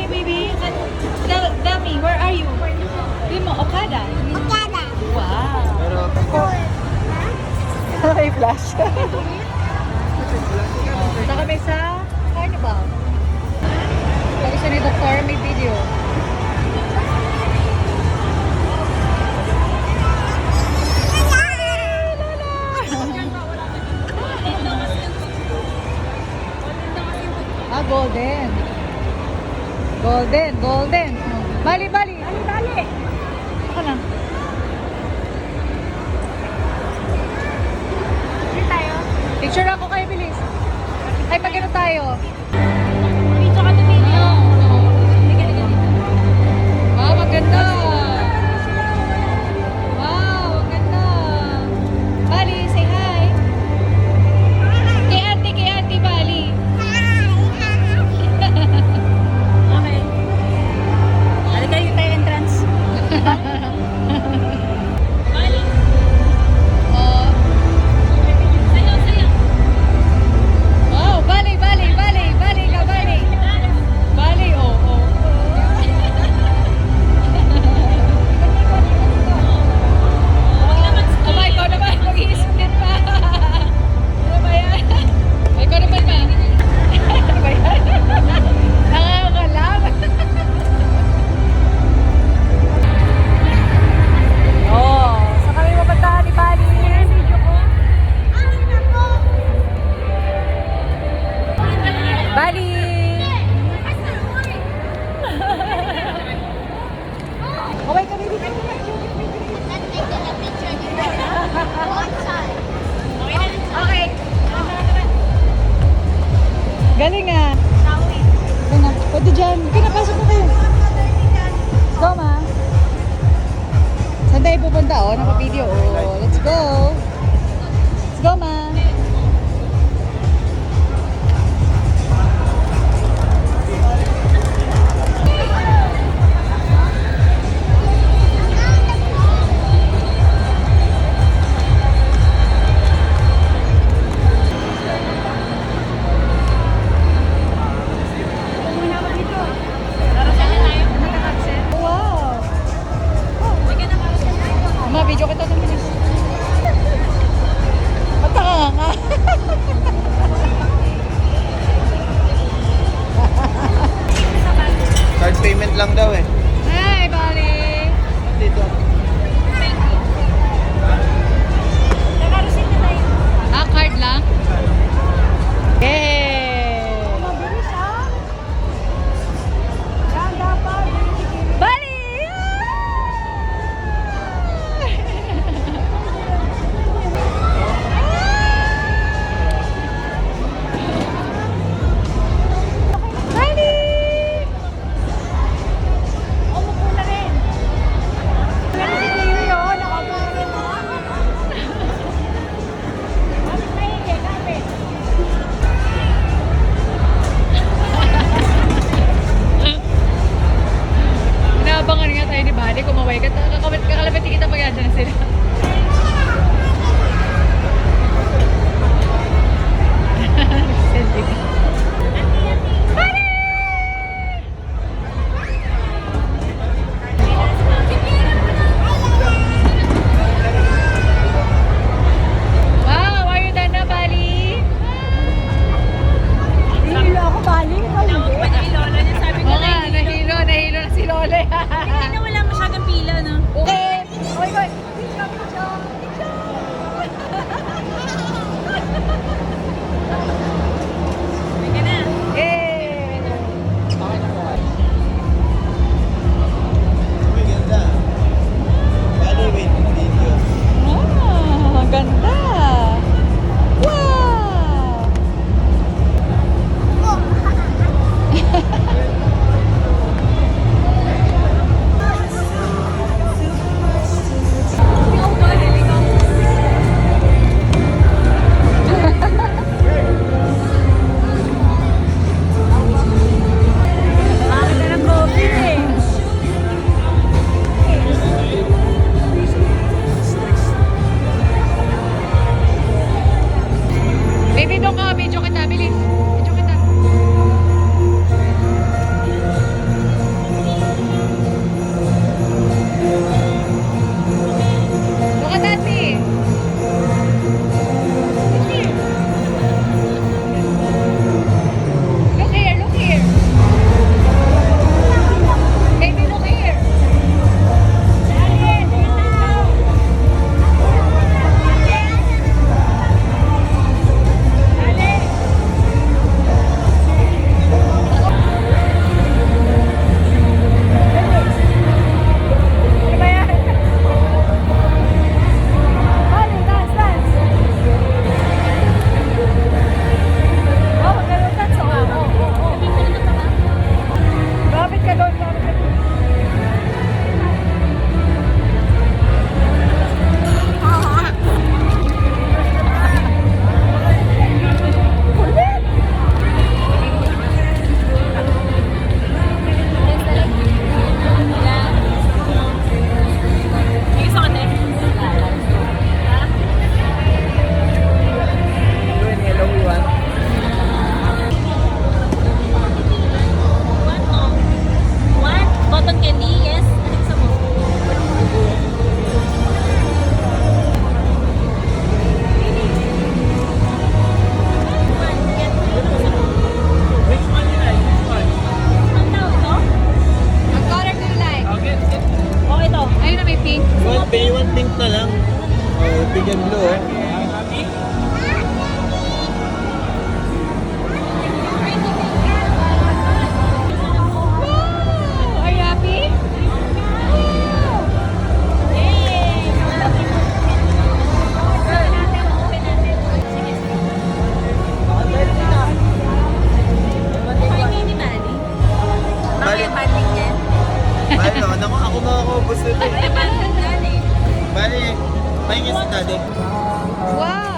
me, baby. Tell me, where are you? Dimo, Okada. Wow. May flash. Punta kami sa Carnival. Pag isa ni Doktor, may video. Golden. Golden. Bali. Ako na. Picture ako kayo, bilis. Ay, pag-ano tayo? Picture ka to, video. Wow, maganda. Wow, maganda. Bali, say hi. Kay ate, Bali. Okay. Bali kayo tayo entrance. Bali. Oh. Sayaw. Wow, Bali ka, Bali. Bali, oh. Aba, ikaw naman, mag-i-split pa. Ano ba yan? Ikaw naman ba? Ano ba yan? Nakakalam. Oh, sa kami mapuntahan ni Bali. Video ko. Bali! Okay kami dito. Okay. Galing ah. Pwede dyan. Pinapasok ko kayo. Let's go, ma. Saan tayo pupunta? Oh, naka-video. Oh, let's go. Let's go, ma. Wow. Ma, video kita ng bilis. ako makakaubos nito eh. Bali, pahingi si daddy. Wow!